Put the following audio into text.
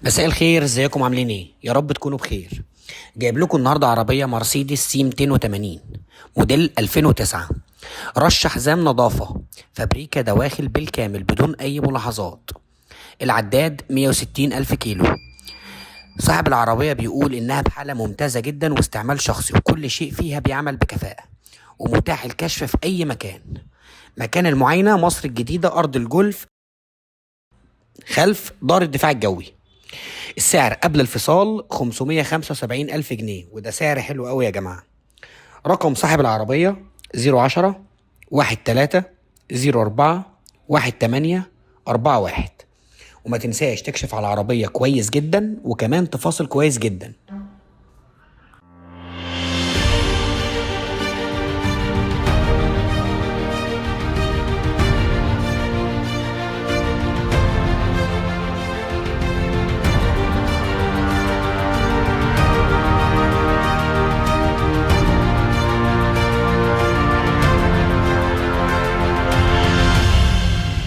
مساء الخير، ازيكم؟ عاملين ايه؟ يا رب تكونوا بخير. جايب لكم النهارده عربيه مرسيدس سي 280 موديل 2009. رش حزام نظافه، فابريكا دواخل بالكامل بدون اي ملاحظات. العداد 160 الف كيلو. صاحب العربيه بيقول انها بحاله ممتازه جدا واستعمال شخصي، وكل شيء فيها بيعمل بكفاءه، ومتاح الكشف في اي مكان. مكان المعاينه مصر الجديده، ارض الجولف، خلف دار الدفاع الجوي. السعر قبل الفصال 575 ألف جنيه، وده سعر حلو قوي يا جماعة. رقم صاحب العربية 010 13 04 18 41. وما تنساش تكشف على العربية كويس جدا، وكمان تفاصل كويس جدا.